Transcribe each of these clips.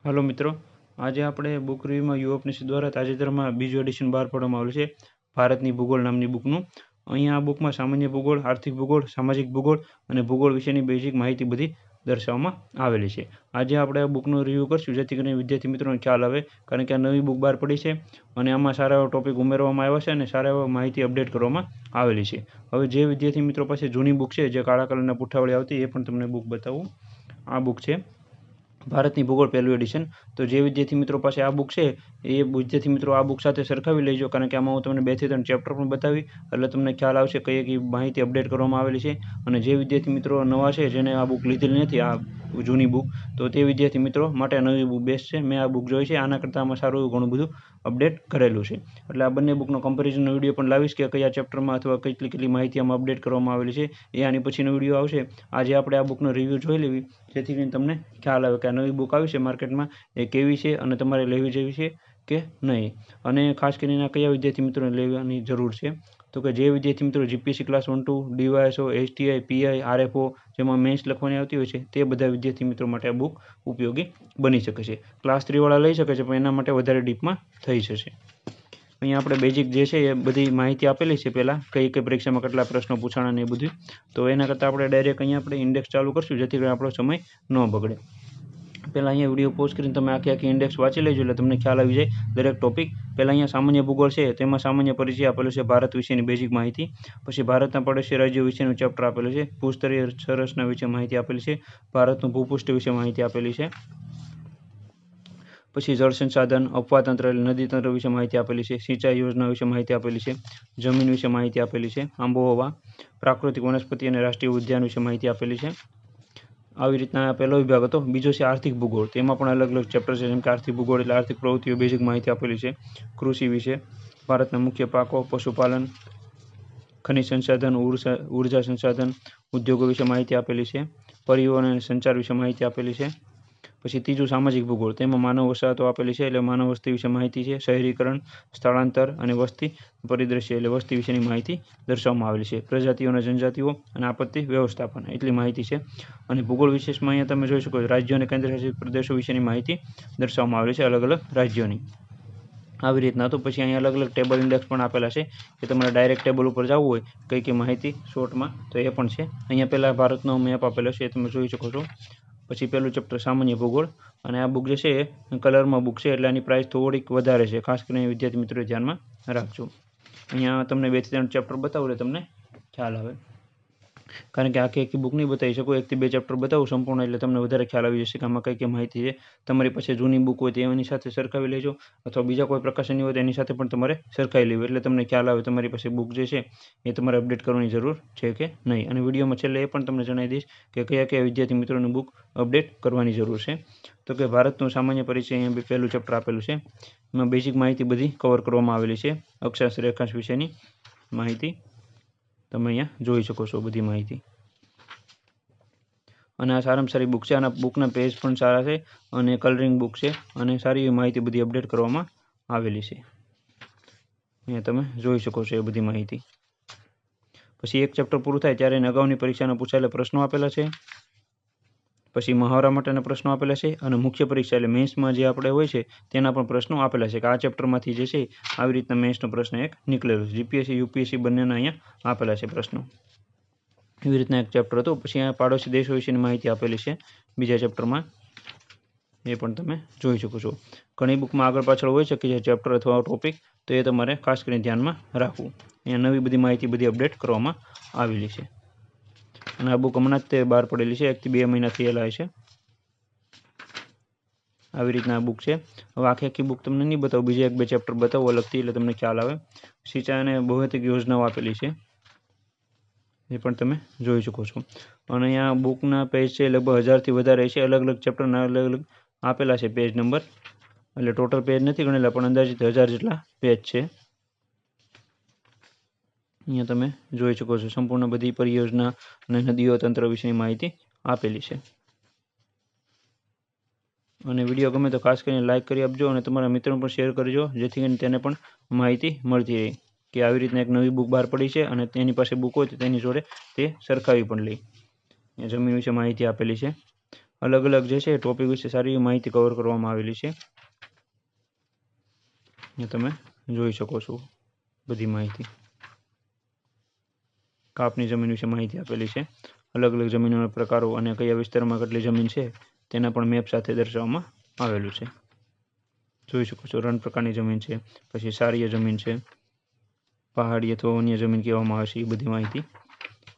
Hello मित्रों, आज આપણે બુક રિવ્યુમાં યુએપીએસસી દ્વારા તાજેતરમાં બીજું એડિશન બહાર પાડવામાં આવ્યું છે ભારતની ભૂગોળ નામની બુકનું। અહીંયા આ બુકમાં સામાન્ય ભૂગોળ, આર્થિક ભૂગોળ, સામાજિક ભૂગોળ અને ભૂગોળ વિશેની બેઝિક માહિતી બધી દર્શાવવામાં આવેલી છે। આજે આપણે આ બુકનો રિવ્યૂ કરશું જેથી કરીને વિદ્યાર્થી મિત્રોને ખ્યાલ આવે, કારણ કે આ નવી બુક બહાર પડી છે અને આમાં સારા એવા ટોપિક ઉમેરવામાં આવ્યા છે અને સારા એવા માહિતી અપડેટ કરવામાં આવેલી છે। હવે જે વિદ્યાર્થી મિત્રો પાસે જૂની બુક છે, જે કાળા કલરના પુઠ્ઠાવાળી આવતી, એ પણ તમને બુક બતાવું। આ બુક છે ભારતની ભૂગોળ પહેલું એડિશન। તો જે વિદ્યાર્થી મિત્રો પાસે આ બુક છે એ વિદ્યાર્થી મિત્રો આ બુક સાથે સરખાવી લેજો, કારણ કે આમાં હું તમને 2 થી 3 ચેપ્ટર પણ બતાવી, એટલે તમને ખ્યાલ આવશે કઈ કઈ માહિતી અપડેટ કરવામાં આવેલી છે। અને જે વિદ્યાર્થી મિત્રો નવા છે, જેને આ બુક લીધેલી નથી, આ જૂની બુક, તો તે વિદ્યાર્થી મિત્રો માટે નવી બુક બેસ્ટ છે। મેં આ બુક જોઈ છે, આના કરતાં આમાં સારું ઘણું બધું અપડેટ કરેલું છે, એટલે આ બંને બુકનો કમ્પેરિઝનનો વિડીયો પણ લાવીશ કે કયા ચેપ્ટરમાં અથવા કેટલી માહિતી આમાં અપડેટ કરવામાં આવેલી છે, એ આની પછીનો વિડીયો આવશે। આજે આપણે આ બુકનો રિવ્યૂ જોઈ લેવી, જેથી કરીને તમને ખ્યાલ આવે કે આ નવી બુક આવી છે માર્કેટમાં એ કેવી છે અને તમારે લેવી જેવી છે કે નહીં, અને ખાસ કરીને કયા વિદ્યાર્થી મિત્રોને લેવાની જરૂર છે। તો કે જે વિદ્યાર્થી મિત્રો GPSC class 1, 2, DYSO, STI, PI, RFO, જેમાં મેન્સ લખવાની આવતી હોય છે, તે બધા વિદ્યાર્થી મિત્રો માટે આ બુક ઉપયોગી બની શકે છે। ક્લાસ 3 વાળા લઈ શકે છે, પણ એના માટે વધારે ડીપમાં થઈ જશે। અહીંયા આપણે બેઝિક જે છે એ બધી માહિતી આપેલી છે, પહેલાં કઈ પરીક્ષામાં કેટલા પ્રશ્નો પૂછાણા ને એ બધું। તો એના કરતાં આપણે ડાયરેક્ટ અહીંયા આપણે ઇન્ડેક્સ ચાલુ કરશું, જેથી કરીને આપણો સમય ન બગડે। પહેલાં અહીંયા વિડીયો પોઝ કરીને તમે આખી ઇન્ડેક્સ વાંચી લેજો, એટલે તમને ખ્યાલ આવી જાય દરેક ટોપિક। પહેલાં અહીંયા સામાન્ય ભૂગોળ છે, તેમાં સામાન્ય પરિચય આપેલો છે, ભારત વિશેની બેઝિક માહિતી। પછી ભારતના પડોશી રાજ્યો વિશેનું ચેપ્ટર આપેલું છે, ભૂસ્તરીય સંરચના વિશે માહિતી આપેલી છે, ભારતનું ભૂપૃષ્ઠ વિશે માહિતી આપેલી છે। પછી જળ સંસાધન, અપવાતંત્ર એટલે નદી તંત્ર વિશે માહિતી આપેલી છે, સિંચાઈ યોજના વિશે માહિતી આપેલી છે, જમીન વિશે માહિતી આપેલી છે, આબોહવા, પ્રાકૃતિક વનસ્પતિ અને રાષ્ટ્રીય ઉદ્યાન વિશે માહિતી આપેલી છે। આવી રીતના પહેલો વિભાગ હતો। બીજો છે આર્થિક ભૂગોળ, તેમાં પણ અલગ અલગ ચેપ્ટર છે, જેમ કે આર્થિક ભૂગોળ એટલે આર્થિક પ્રવૃત્તિઓ બેઝિક માહિતી આપેલી છે, કૃષિ વિશે, ભારતના મુખ્ય પાકો, પશુપાલન, ખનિજ સંસાધન, ઉર્જા સંસાધન, ઉદ્યોગો વિશે માહિતી આપેલી છે, પરિવહન અને સંચાર વિશે માહિતી આપેલી છે। પછી ત્રીજું સામાજિક ભૂગોળ, તેમાં માનવ વસાહતો આપેલી છે, એટલે માનવ વસ્તી વિશે માહિતી છે, શહેરીકરણ, સ્થળાંતર અને વસ્તી પરિદ્રશ્ય એટલે વસ્તી વિશેની માહિતી દર્શાવવામાં આવેલી છે, પ્રજાતિઓ અને જનજાતિઓ અને આપત્તિ વ્યવસ્થાપન એટલી માહિતી છે। અને ભૂગોળ વિશેષમાં અહીંયા તમે જોઈ શકો છો રાજ્યો અને કેન્દ્રશાસિત પ્રદેશો વિશેની માહિતી દર્શાવવામાં આવેલી છે, અલગ અલગ રાજ્યોની। આવી રીતના તો પછી અહીંયા અલગ અલગ ટેબલ ઇન્ડેક્સ પણ આપેલા છે, કે તમારે ડાયરેક્ટ ટેબલ ઉપર જવું હોય કઈ કઈ માહિતી શોર્ટમાં, તો એ પણ છે। અહીંયા પહેલાં ભારતનો મેપ આપેલો છે, તમે જોઈ શકો છો। પછી પહેલું ચેપ્ટર સામાન્ય ભૂગોળ, અને આ બુક જે છે એ કલરમાં બુક છે, એટલે આની પ્રાઇસ થોડીક વધારે છે, ખાસ કરીને વિદ્યાર્થી મિત્રો ધ્યાનમાં રાખજો। અહીંયા તમને 2 થી 3 ચેપ્ટર બતાવું એટલે તમને ખ્યાલ આવે, કારણ કે આખી બુક નહીં બતાવી શકું, 1 થી 2 ચેપ્ટર બતાવું સંપૂર્ણ, એટલે તમને વધારે ખ્યાલ આવી જશે કે આમાં કઈ માહિતી છે। તમારી પાસે જૂની બુક હોય તો એની સાથે સરખાવી લેજો, અથવા બીજા કોઈ પ્રકાશનની હોય તો એની સાથે પણ તમારે સરખાવી લેવી, એટલે તમને ખ્યાલ આવે તમારી પાસે બુક જે છે એ તમારે અપડેટ કરવાની જરૂર છે કે નહીં। અને વિડીયોમાં છેલ્લે એ પણ તમને જણાવી દઈશ કે કયા વિદ્યાર્થી મિત્રોની બુક અપડેટ કરવાની જરૂર છે। તો કે ભારતનું સામાન્ય પરિચય અહીંયા પહેલું ચેપ્ટર આપેલું છે, એમાં બેઝિક માહિતી બધી કવર કરવામાં આવેલી છે, અક્ષાંશ રેખાંશ વિશેની માહિતી તમે અહીંયા જોઈ શકો છો બધી માહિતી। અને આ સારામાં સારી બુક છે, આના બુકના પેજ પણ સારા છે, અને કલરિંગ બુક છે, અને સારી એવી માહિતી બધી અપડેટ કરવામાં આવેલી છે, અહીંયા તમે જોઈ શકો છો એ બધી માહિતી। પછી એક ચેપ્ટર પૂરું થાય ત્યારે એને અગાઉની પરીક્ષાના પૂછાયેલા પ્રશ્નો આપેલા છે, પછી મહાવરા માટેના પ્રશ્નો આપેલા છે, અને મુખ્ય પરીક્ષા એટલે મેન્સમાં જે આપણે હોય છે તેના પણ પ્રશ્નો આપેલા છે, કે આ ચેપ્ટરમાંથી જે છે આવી રીતના મેન્સનો પ્રશ્ન એક નીકળેલો છે। જીપીએસસી યુપીએસસી બંનેના અહીંયા આપેલા છે પ્રશ્નો, એવી રીતના એક ચેપ્ટર હતું। પછી અહીંયા પાડોશી દેશો વિશેની માહિતી આપેલી છે બીજા ચેપ્ટરમાં, એ પણ તમે જોઈ શકો છો। ઘણી બુકમાં આગળ પાછળ હોઈ શકે છે ચેપ્ટર અથવા ટોપિક, તો એ તમારે ખાસ કરીને ધ્યાનમાં રાખવું। અહીંયા નવી બધી માહિતી બધી અપડેટ કરવામાં આવેલી છે, અને આ બુક હમણાં જ તે બહાર પડેલી છે, 1 થી 2 મહિના થયેલા છે। આવી રીતના આ બુક છે। હવે આખી બુક તમને નહીં બતાવું, બીજા 1-2 ચેપ્ટર બતાવું અલગથી, એટલે તમને ખ્યાલ આવે। સિંચાઈ અને ભૌતિક યોજનાઓ આપેલી છે, એ પણ તમે જોઈ શકો છો। અને અહીંયા બુકના પેજ છે લગભગ 1000 થી વધારે છે, અલગ અલગ ચેપ્ટરના અલગ અલગ આપેલા છે પેજ નંબર, એટલે ટોટલ પેજ નથી ગણેલા, પણ અંદાજિત 1000 જેટલા પેજ છે। અહીંયા તમે જોઈ શકો છો સંપૂર્ણ બધી પરિયોજના અને નદીઓ તંત્ર વિશેની માહિતી આપેલી છે। અને વિડીયો ગમે તો ખાસ કરીને લાઇક કરી આપજો, અને તમારા મિત્રોને પણ શેર કરજો, જેથી કરીને તેને પણ માહિતી મળતી રહે કે આવી રીતના એક નવી બુક બહાર પડી છે, અને તેની પાસે બુક હોય તો તેની જોડે તે સરખાવી પણ લે। જમીન વિશે માહિતી આપેલી છે, અલગ અલગ જે છે ટોપિક વિશે સારી માહિતી કવર કરવામાં આવેલી છે. તમે જોઈ શકો છો બધી માહિતી. કાપની જમીન વિશે માહિતી આપેલી છે. અલગ અલગ જમીનોના પ્રકારો અને કયા વિસ્તારમાં કેટલી જમીન છે તેના પણ મેપ સાથે દર્શાવવામાં આવેલું છે. જોઈ શકો છો રણ પ્રકારની જમીન છે, પછી સારીય જમીન છે, પહાડી અથવા અન્ય જમીન કહેવામાં આવે છે, એ બધી માહિતી.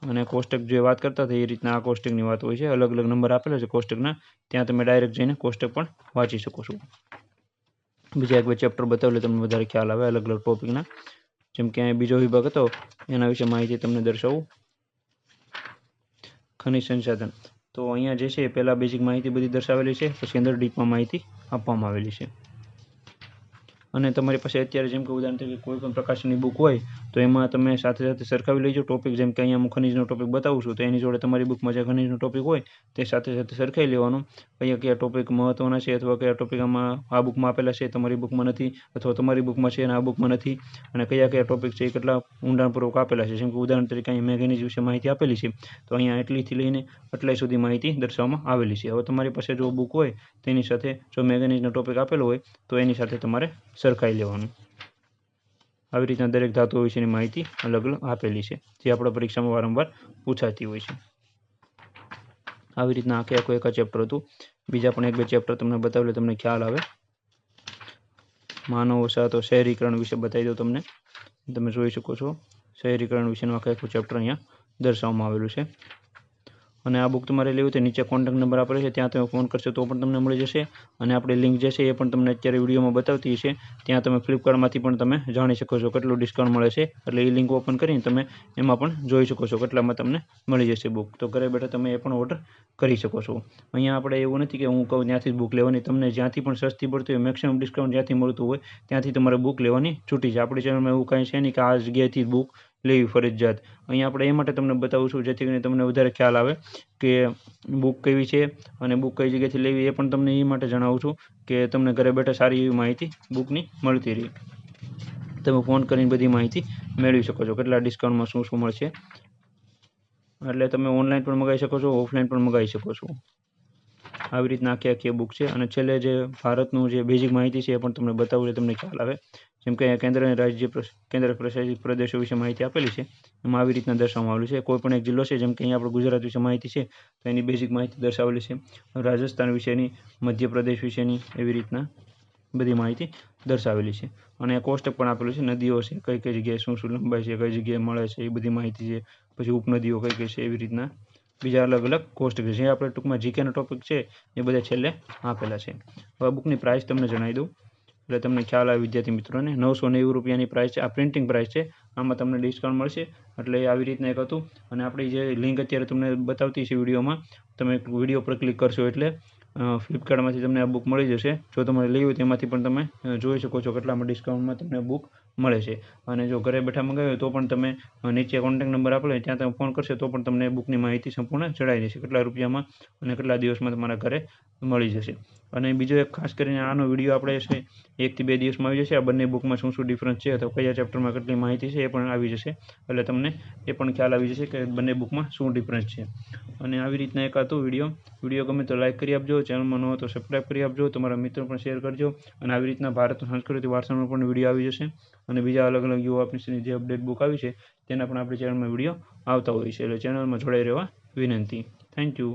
અને કોષ્ટક જે વાત કરતા હતા એ રીતના આ કોષ્ટકની વાત હોય છે. અલગ અલગ નંબર આપેલા છે કોષ્ટકના, ત્યાં તમે ડાયરેક્ટ જઈને કોષ્ટક પણ વાંચી શકો છો. બીજા એક બે ચેપ્ટર બતાવેલું તમને વધારે ખ્યાલ આવે અલગ અલગ ટોપિકના. જેમ કે બીજો વિભાગ હતો એના વિશે માહિતી તમને દર્શાવું. ખનિજ સંસાધન. તો અહીંયા જે છે પહેલાં બેઝિક માહિતી બધી દર્શાવેલી છે, પછી અંદર ડીપમાં માહિતી આપવામાં આવેલી છે. અને તમારી પાસે અત્યારે જેમ કે ઉદાહરણ તરીકે કોઈ પણ પ્રકાશનની બુક હોય તો એમાં તમે સાથે સાથે સરખાવી લેજો ટોપિક. જેમ કે અહીંયા હું ખનિજનો ટોપિક બતાવું છું તો એની જોડે તમારી બુકમાં જે ખનિજનો ટોપિક હોય તે સાથે સાથે સરખાઈ લેવાનું. કયા ટોપિક મહત્વના છે અથવા કયા ટોપિક આ બુકમાં આપેલા છે તમારી બુકમાં નથી, અથવા તમારી બુકમાં છે અને આ બુકમાં નથી, અને કયા ટોપિક છે એ કેટલા ઊંડાણપૂર્વક આપેલા છે. જેમ કે ઉદાહરણ તરીકે અહીંયા મેંગેનીઝ વિશે માહિતી આપેલી છે તો અહીંયા એટલીથી લઈને આટલાઈ સુધી માહિતી દર્શાવવામાં આવેલી છે. હવે તમારી પાસે જો બુક હોય તેની સાથે જો મેંગેનીઝનો ટોપિક આપેલો હોય તો એની સાથે તમારે સરખાઈ લેવાનું. આવી રીતના દરેક ધાતુઓ વિશેની માહિતી અલગ અલગ આપેલી છે જે આપણા પરીક્ષામાં વારંવાર પૂછાતી હોય છે. આવી રીતના આખું એક ચેપ્ટર હતું. બીજા પણ એક બે ચેપ્ટર તમને બતાવેલું તમને ખ્યાલ આવે. માનવ વસાહત શહેરીકરણ વિશે બતાવી દઉં તમને. તમે જોઈ શકો છો શહેરીકરણ વિશેનું આખું ચેપ્ટર અહીંયા દર્શાવવામાં આવેલું છે. અને આ બુક તમારે લેવી તો નીચે કોન્ટેક્ટ નંબર આપેલો છે, ત્યાં તમે ફોન કરશો તો પણ તમને મળી જશે. અને આપણી લિંક જે છે એ પણ તમને અત્યારે વિડીયોમાં બતાવતી છે. ત્યાં તમે ફ્લિપકાર્ટમાંથી પણ તમે જાણી શકો છો કેટલું ડિસ્કાઉન્ટ મળે છે. એટલે એ લિંક ઓપન કરીને તમે એમાં પણ જોઈ શકો છો કેટલામાં તમને મળી જશે બુક. તો ઘરે બેઠા તમે એ પણ ઓર્ડર કરી શકો છો. અહીંયા આપણે એવું નથી કે હું કહું ત્યાંથી જ બુક લેવાની. તમને જ્યાંથી પણ સસ્તી પડતી હોય, મેક્સિમમ ડિસ્કાઉન્ટ જ્યાંથી મળતું હોય ત્યાંથી તમારે બુક લેવાની છૂટી છે. આપણી ચેનલમાં એવું કાંઈ છે નહીં કે આ જગ્યાએથી જ બુક લેવી ફરજિયાત. અહીંયા આપણે એ માટે તમને બતાવું છું જેથી કરીને તમને વધારે ખ્યાલ આવે કે બુક કેવી છે અને બુક કઈ જગ્યાએથી લેવી. એ પણ તમને એ માટે જણાવું છું કે તમને ઘરે બેઠા સારી એવી માહિતી બુકની મળતી રહી. તમે ફોન કરીને બધી માહિતી મેળવી શકો છો કેટલા ડિસ્કાઉન્ટમાં શું શું મળશે. એટલે તમે ઓનલાઈન પણ મંગાવી શકો છો, ઓફલાઈન પણ મંગાવી શકો છો. આવી રીતના આખી બુક છે. અને છેલ્લે જે ભારતનું જે બેઝિક માહિતી છે એ પણ તમને બતાવું તમને ખ્યાલ આવે. જેમ કે કેન્દ્ર અને કેન્દ્ર શાસિત પ્રદેશો વિશે માહિતી આપેલી છે. એમાં આવી રીતના દર્શાવવામાં આવેલું છે. કોઈ પણ એક જિલ્લો છે જેમ કે અહીંયા આપણે ગુજરાત વિશે માહિતી છે તો એની બેઝિક માહિતી દર્શાવેલી છે. રાજસ્થાન વિશેની, મધ્યપ્રદેશ વિશેની, એવી રીતના બધી માહિતી દર્શાવેલી છે. અને કોષ્ટક પણ આપેલું છે. નદીઓ છે કઈ કઈ જગ્યાએ શું શું લંબાઈ છે, કઈ જગ્યાએ મળે છે, એ બધી માહિતી છે. પછી ઉપનદીઓ કઈ કઈ છે, એવી રીતના બીજા અલગ અલગ કોષ્ટક છે. જે આપણે ટૂંકમાં જીકેનો ટોપિક છે એ બધા છેલ્લે આપેલા છે. હવે બુકની પ્રાઇસ તમને જણાવી દઉં એટલે તમને ખ્યાલ આવે વિદ્યાર્થી મિત્રોને. 990 રૂપિયાની પ્રાઇસ છે. આ પ્રિન્ટિંગ પ્રાઇસ છે. આમાં તમને ડિસ્કાઉન્ટ મળશે. એટલે આવી રીતના એક હતું. અને આપણી જે લિંક અત્યારે તમને બતાવતી છે વિડીયોમાં, તમે વિડીયો પર ક્લિક કરશો એટલે ફ્લિપકાર્ટમાંથી તમને આ બુક મળી જશે. જો તમારે લેવી હોય તેમાંથી પણ તમે જોઈ શકો છો કેટલામાં ડિસ્કાઉન્ટમાં તમને બુક મળે છે. અને જો ઘરે બેઠા મંગાવી હોય તો પણ તમે નીચે કોન્ટેક્ટ નંબર આપેલો હોય ત્યાં તમે ફોન કરશો તો પણ તમને બુકની માહિતી સંપૂર્ણ જણાવી દેશે કેટલા રૂપિયામાં અને કેટલા દિવસમાં તમારા ઘરે મળી જશે. અને બીજો એક ખાસ કરીને આનો વિડીયો આપણે છે 1 થી 2 દિવસમાં આવી જશે. આ બંને બુકમાં શું શું ડિફરન્સ છે અથવા કયા ચેપ્ટરમાં કેટલી માહિતી છે એ પણ આવી જશે. એટલે તમને એ પણ ખ્યાલ આવી જશે કે બંને બુકમાં શું ડિફરન્સ છે. અને આવી રીતના એક હતું વિડીયો ગમે તો લાઈક કરી આપજો, ચેનલમાં ન હોય તો સબસ્ક્રાઈબ કરી આપજો, તમારા મિત્રો પણ શેર કરજો. અને આવી રીતના ભારતનું સાંસ્કૃતિક વારસાનો પણ વિડીયો આવી જશે. અને બીજા અલગ અલગ યુવા ઓફિસની જે અપડેટ બુક આવી છે તેના પણ આપણી ચેનલમાં વિડીયો આવતા હોય છે. એટલે ચેનલમાં જોડાઈ રહેવા વિનંતી. Thank you.